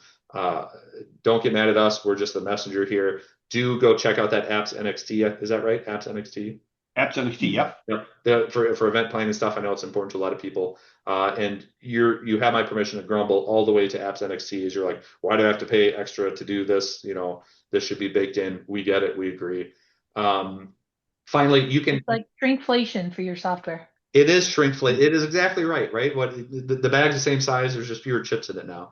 Don't get mad at us. We're just the messenger here. Do go check out that Apps NXT. Is that right? Apps NXT? Apps NXT, yep. Yeah. For event planning stuff, I know it's important to a lot of people. And you have my permission to grumble all the way to Apps NXT as you're like, why do I have to pay extra to do this? This should be baked in. We get it. We agree. Finally, you can. It's like shrinkflation for your software. It is shrinkflation. It is exactly right, right? The bag's the same size. There's just fewer chips in it now.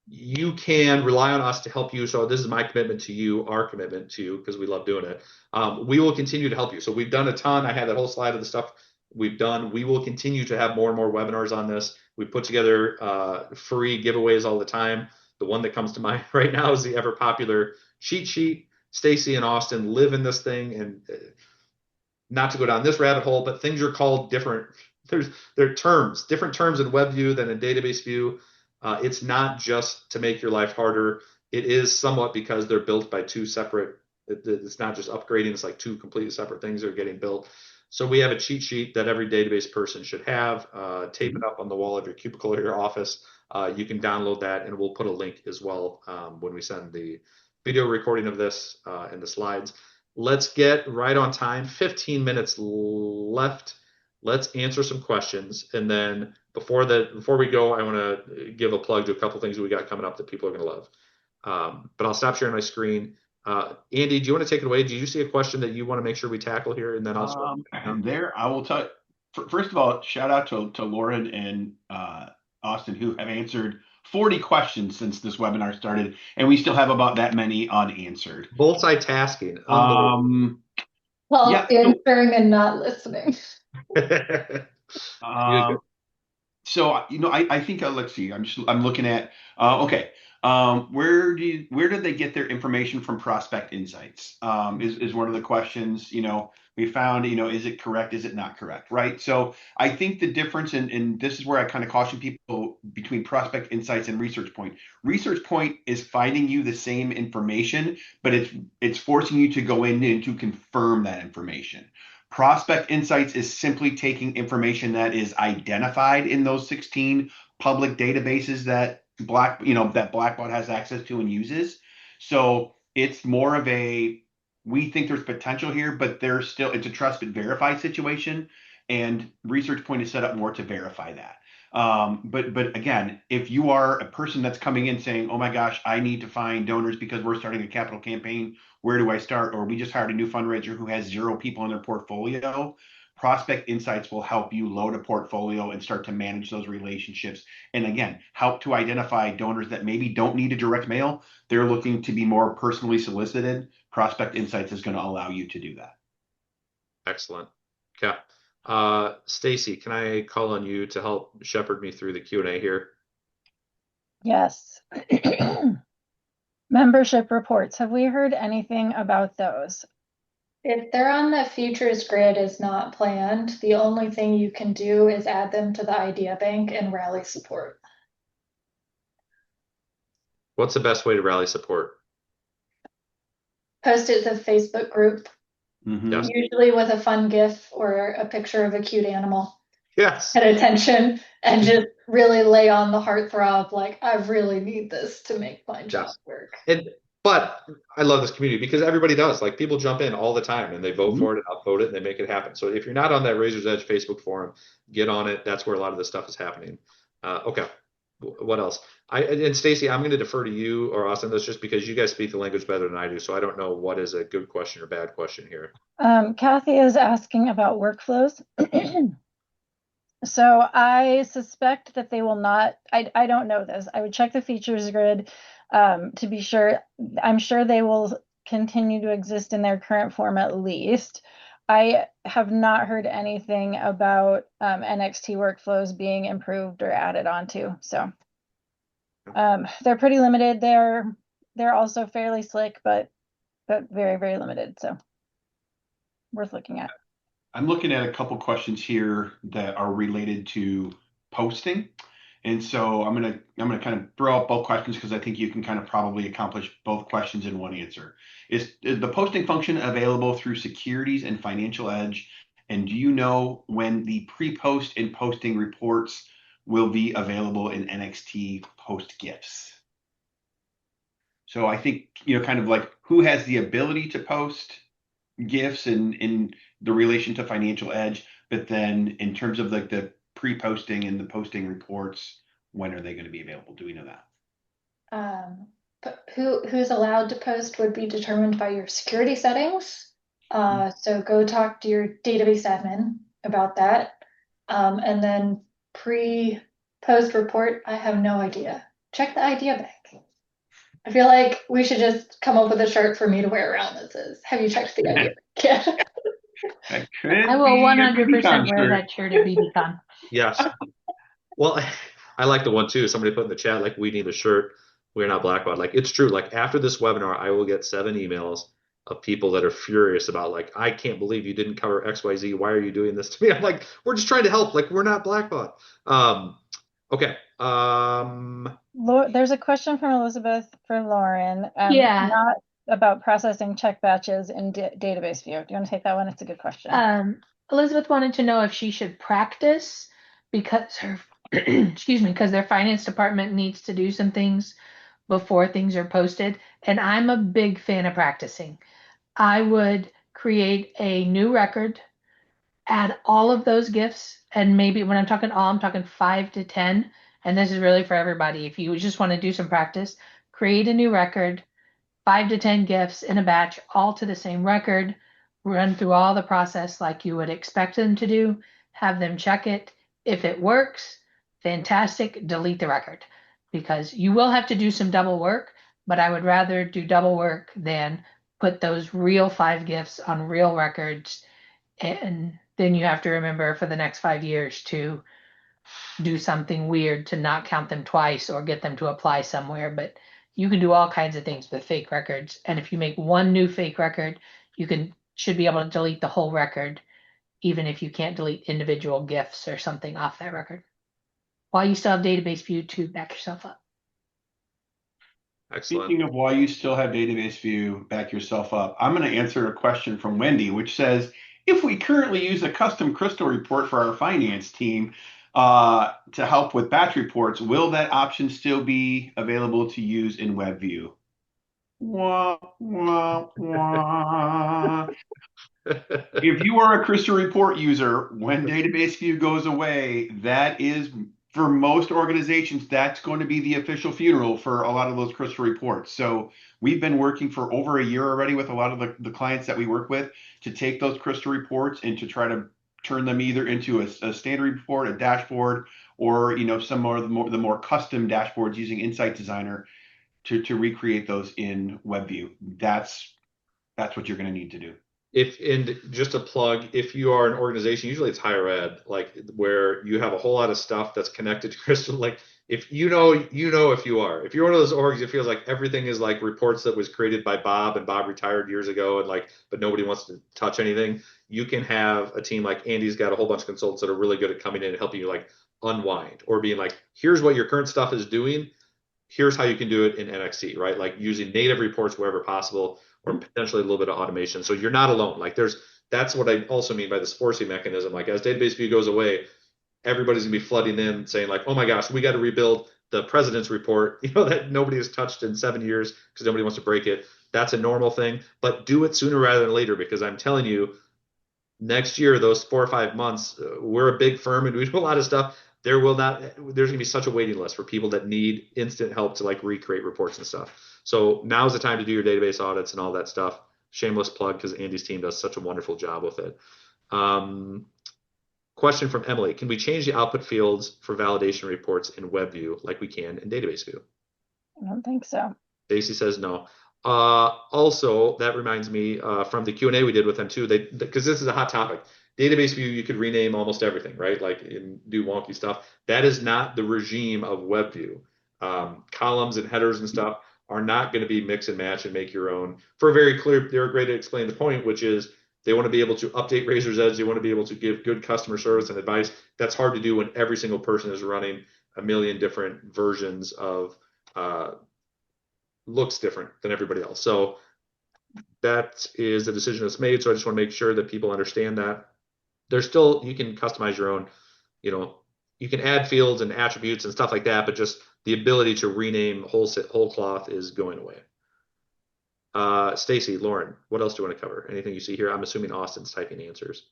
You can rely on us to help you. So this is my commitment to you, our commitment to you, because we love doing it. We will continue to help you. So we've done a ton. I had that whole slide of the stuff we've done. We will continue to have more and more webinars on this. We put together free giveaways all the time. The one that comes to mind right now is the ever popular cheat sheet. Stacy and Austen live in this thing, and not to go down this rabbit hole, but things are called different. There are different terms in WebView than in database view. It's not just to make your life harder. It is somewhat because they're built by two separate. It's not just upgrading. It's like two completely separate things that are getting built. So we have a cheat sheet that every database person should have. Tape it up on the wall of your cubicle or your office. You can download that, and we'll put a link as well when we send the video recording of this and the slides. Let's get right on time. 15 minutes left. Let's answer some questions. And then before we go, I want to give a plug to a couple things we got coming up that people are going to love. But I'll stop sharing my screen. Andy, do you want to take it away? Do you see a question that you want to make sure we tackle here? And then I'll I will tell you. First of all, shout out to Lauren and Austen, who have answered 40 questions since this webinar started, and we still have about that many unanswered. Multitasking. Answering and not listening. So I think let's see. I'm looking at okay. Where did they get their information from? Prospect Insights is one of the questions. We found, is it correct? Is it not correct? Right. So I think the difference, and this is where I kind of caution people between Prospect Insights and Research Point. Research Point is finding you the same information, but it's forcing you to go in and to confirm that information. Prospect Insights is simply taking information that is identified in those 16 public databases that Blackbaud has access to and uses. So it's more of we think there's potential here, but it's a trust but verify situation. And Research Point is set up more to verify that. But again, if you are a person that's coming in saying, "Oh my gosh, I need to find donors because we're starting a capital campaign. Where do I start?" Or we just hired a new fundraiser who has 0 people in their portfolio. Prospect Insights will help you load a portfolio and start to manage those relationships. And again, help to identify donors that maybe don't need a direct mail. They're looking to be more personally solicited. Prospect Insights is going to allow you to do that. Excellent. Okay. Stacy, can I call on you to help shepherd me through the Q&A here? Yes. Membership reports. Have we heard anything about those? If they're on the futures grid is not planned, the only thing you can do is add them to the idea bank and rally support. What's the best way to rally support? Post it to the Facebook group, Yes. usually with a fun GIF or a picture of a cute animal. Yes. Get attention and just really lay on the heartthrob, like, I really need this to make my job work. But I love this community because everybody does. Like, people jump in all the time and they vote for it and upvote it and they make it happen. So if you're not on that Razor's Edge Facebook forum, get on it. That's where a lot of this stuff is happening. Okay. What else? And Stacy, I'm going to defer to you or Austen. That's just because you guys speak the language better than I do. So I don't know what is a good question or bad question here. Kathy is asking about workflows. So I suspect that they will not, I don't know this. I would check the features grid to be sure. I'm sure they will continue to exist in their current form at least. I have not heard anything about NXT workflows being improved or added onto. So they're pretty limited. They're also fairly slick, but very, very limited. So worth looking at. I'm looking at a couple questions here that are related to posting. And so I'm gonna kind of throw out both questions because I think you can kind of probably accomplish both questions in one answer. Is the posting function available through Securities and Financial Edge? And do you know when the pre-post and posting reports will be available in NXT post GIFs? So I think, kind of like who has the ability to post GIFs in the relation to Financial Edge, but then in terms of like the pre-posting and the posting reports, when are they going to be available? Do we know that? Who's allowed to post would be determined by your security settings. So go talk to your database admin about that. And then pre-post report, I have no idea. Check the idea bank. I feel like we should just come up with a shirt for me to wear around that says, "Have you checked the idea bank?" I will 100% wear that shirt at BBCon. Yes. Well, I like the one too. Somebody put in the chat, like, we need a shirt. We're not Blackbaud. Like, it's true. Like, after this webinar, I will get 7 emails of people that are furious about, like, I can't believe you didn't cover XYZ. Why are you doing this to me? I'm like, we're just trying to help. Like, we're not Blackbaud. Okay. There's a question from Elizabeth for Lauren. Yeah. Not about processing check batches in database view. Do you want to take that one? It's a good question. Elizabeth wanted to know if she should practice because her, excuse me, because their finance department needs to do some things before things are posted. And I'm a big fan of practicing. I would create a new record, add all of those gifts, and maybe when I'm talking all, I'm talking 5 to 10. And this is really for everybody. If you just want to do some practice, create a new record, 5 to 10 gifts in a batch, all to the same record, run through all the process like you would expect them to do, have them check it. If it works, fantastic, delete the record because you will have to do some double work, but I would rather do double work than put those real 5 gifts on real records. And then you have to remember for the next 5 years to do something weird to not count them twice or get them to apply somewhere. But you can do all kinds of things with fake records. And if you make one new fake record, you should be able to delete the whole record, even if you can't delete individual gifts or something off that record, while you still have database view to back yourself up. Excellent. Speaking of why you still have database view, back yourself up, I'm going to answer a question from Wendy, which says, if we currently use a custom crystal report for our finance team to help with batch reports, will that option still be available to use in WebView? Wah, wah, wah. If you are a crystal report user, when database view goes away, that is for most organizations, that's going to be the official funeral for a lot of those crystal reports. So we've been working for over a year already with a lot of the clients that we work with to take those crystal reports and to try to turn them either into a standard report, a dashboard, or some more the more custom dashboards using Insight Designer to recreate those in WebView. That's what you're going to need to do. And just a plug, if you are an organization, usually it's higher ed, like where you have a whole lot of stuff that's connected to Crystal. Like if you know if you're one of those orgs, it feels like everything is like reports that was created by Bob, and Bob retired years ago, and but nobody wants to touch anything. You can have a team like Andy's got a whole bunch of consultants that are really good at coming in and helping you like unwind, or being like, here's what your current stuff is doing. Here's how you can do it in NXT, right? Like using native reports wherever possible, or potentially a little bit of automation. So you're not alone. Like that's what I also mean by this forcing mechanism. Like as database view goes away, everybody's gonna be flooding in saying like, oh my gosh, we got to rebuild the president's report, that nobody has touched in 7 years because nobody wants to break it. That's a normal thing, but do it sooner rather than later, because I'm telling you, next year, those 4 or 5 months, we're a big firm and we do a lot of stuff. There's going to be such a waiting list for people that need instant help to like recreate reports and stuff. So now's the time to do your database audits and all that stuff. Shameless plug, because Andy's team does such a wonderful job with it. Question from Emily: can we change the output fields for validation reports in WebView like we can in database view? I don't think so. Stacy says no. Also, that reminds me from the Q&A we did with them too, because this is a hot topic. Database view, you could rename almost everything, right? Like and do wonky stuff. That is not the regime of WebView. Columns and headers and stuff are not going to be mix and match and make your own. For a very clear, they're great to explain the point, which is they want to be able to update Razor's Edge. They want to be able to give good customer service and advice. That's hard to do when every single person is running a million different versions of looks different than everybody else. So that is the decision that's made. So I just want to make sure that people understand that. There's still, you can customize your own, you can add fields and attributes and stuff like that, but just the ability to rename whole cloth is going away. Stacy, Lauren, what else do you want to cover? Anything you see here? I'm assuming Austin's typing answers.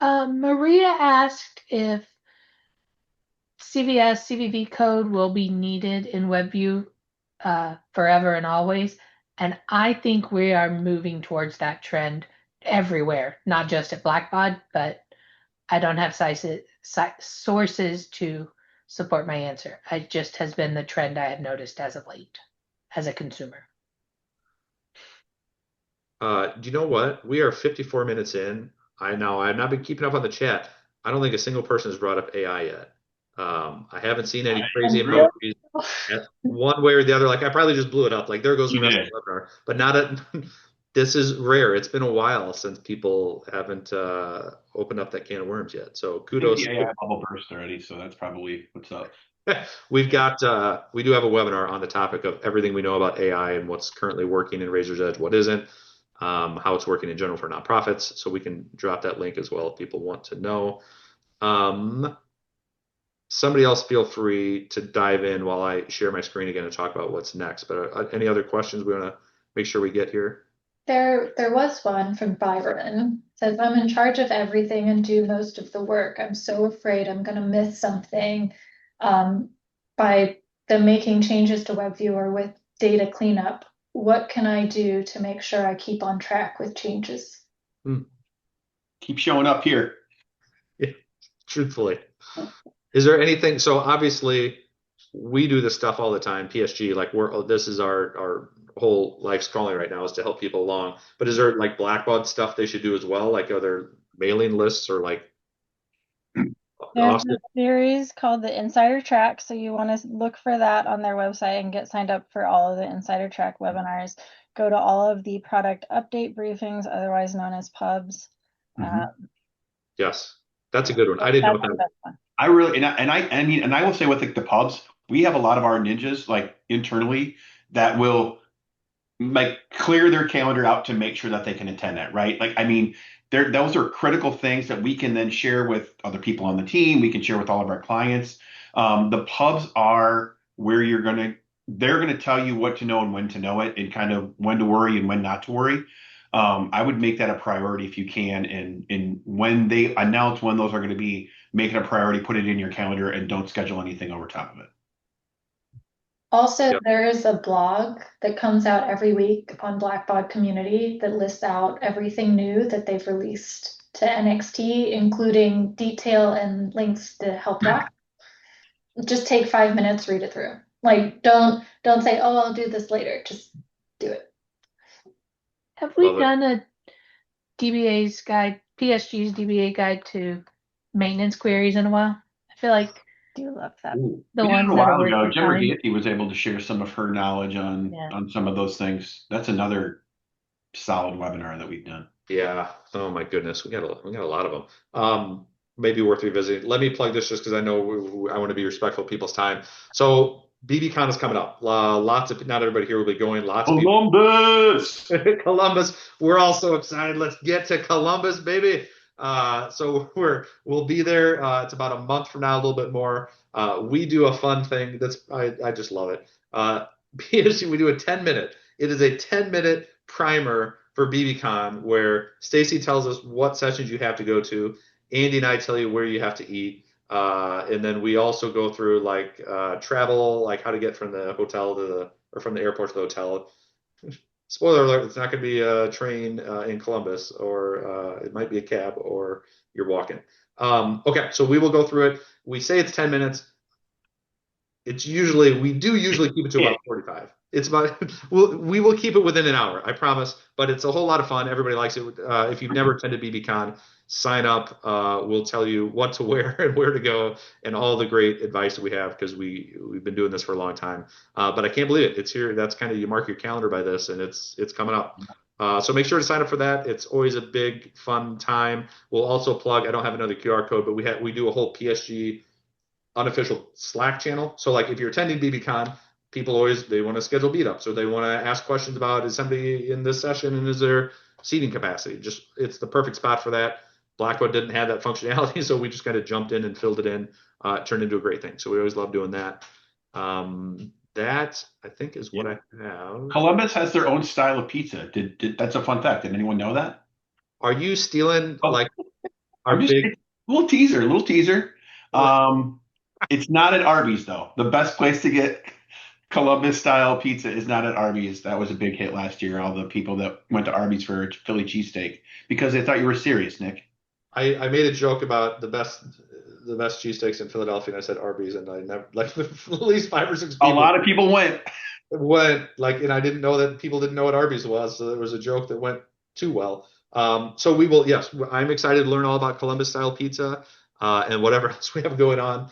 Maria asked if CVS, CVV code will be needed in WebView forever and always. And I think we are moving towards that trend everywhere, not just at Blackbaud, but I don't have sources to support my answer. It just has been the trend I have noticed as of late as a consumer. Do you know what? We are 54 minutes in. I've not been keeping up on the chat. I don't think a single person has brought up AI yet. I haven't seen any crazy emojis one way or the other. Like I probably just blew it up. Like there goes the rest of the webinar. But not this is rare. It's been a while since people haven't opened up that can of worms yet. So kudos. The AI bubble burst already, so that's probably what's up. We've got we do have a webinar on the topic of everything we know about AI and what's currently working in Razor's Edge, what isn't, how it's working in general for nonprofits. So we can drop that link as well if people want to know. Somebody else feel free to dive in while I share my screen again and talk about what's next. But any other questions we want to make sure we get here? There was one from Byron. Says, I'm in charge of everything and do most of the work. I'm so afraid I'm going to miss something by them making changes to WebView or with data cleanup. What can I do to make sure I keep on track with changes? Keep showing up here. Yeah, truthfully. Is there anything? So obviously, we do this stuff all the time. PSG, like this is our whole life's calling right now is to help people along. But is there like Blackbaud stuff they should do as well? Like are there mailing lists or like? There's a series called the Insider Track, so you want to look for that on their website and get signed up for all of the Insider Track webinars. Go to all of the product update briefings, otherwise known as pubs. Yes, that's a good one. I didn't know that. I really and I will say with the pubs, we have a lot of our ninjas like internally that will like clear their calendar out to make sure that they can attend that, right? Like I mean, those are critical things that we can then share with other people on the team. We can share with all of our clients. The pubs are where they're gonna tell you what to know and when to know it, and kind of when to worry and when not to worry. I would make that a priority if you can, and when they announce when those are going to be, make it a priority, put it in your calendar, and don't schedule anything over top of it. Also, Yep. there is a blog that comes out every week on Blackbaud community that lists out everything new that they've released to NXT, including detail and links to help doc. Just take 5 minutes, read it through. Like, don't say, oh, I'll do this later. Just do it. Have we Love it. done a DBA's guide, PSG's DBA guide to maintenance queries in a while? I feel like Do love that. Ooh. the We did it ones a that are while worth ago. your Jim time. Reganti was able to share some of her knowledge on Yeah. some of those things. That's another solid webinar that we've done. Yeah. Oh my goodness, we got a lot of them. Maybe worth revisiting. Let me plug this just because I know I want to be respectful of people's time. So BBCon is coming up. Lots of not everybody here will be going. Lots of people. Columbus. Columbus. We're all so excited. Let's get to Columbus, baby. So we'll be there. It's about a month from now, a little bit more. We do a fun thing. I just love it. We do a 10-minute. It is a 10-minute primer for BBCon where Stacy tells us what sessions you have to go to. Andy and I tell you where you have to eat. And then we also go through like travel, like how to get from the hotel or from the airport to the hotel. Spoiler alert, it's not going to be a train in Columbus, or it might be a cab, or you're walking. Okay, so we will go through it. We say it's 10 minutes. We do usually keep it to about 45. It's about, we will keep it within an hour, I promise, but it's a whole lot of fun. Everybody likes it. If you've never attended BBCon, sign up. We'll tell you what to wear and where to go and all the great advice that we have because we've been doing this for a long time. But I can't believe it. It's here. That's kind of, you mark your calendar by this and it's coming up. So make sure to sign up for that. It's always a big, fun time. We'll also plug, I don't have another QR code, but we do a whole PSG unofficial Slack channel. So like if you're attending BBCon, people they want to schedule meetups or they want to ask questions about is somebody in this session and is there seating capacity? It's the perfect spot for that. Blackbaud didn't have that functionality, so we just kind of jumped in and filled it in. It turned into a great thing. So we always love doing that. That I think is what I have. Columbus has their own style of pizza. That's a fun fact. Did anyone know that? Are you stealing like our I'm just big a little teaser. It's not at Arby's though. The best place to get Columbus style pizza is not at Arby's. That was a big hit last year. All the people that went to Arby's for Philly cheesesteak because they thought you were serious, Nick. I made a joke about the best cheesesteaks in Philadelphia, and I said Arby's, and I never like at least 5 or 6 A people lot of people went. and I didn't know that people didn't know what Arby's was, so there was a joke that went too well. So we will, yes, I'm excited to learn all about Columbus style pizza and whatever else we have going on.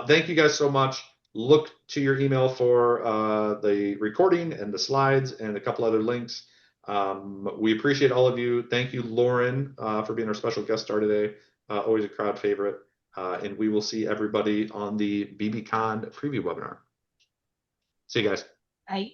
Thank you guys so much. Look to your email for the recording and the slides and a couple other links. We appreciate all of you. Thank you, Lauren, for being our special guest star today. Always a crowd favorite. And we will see everybody on the BBCon preview webinar. See you guys. I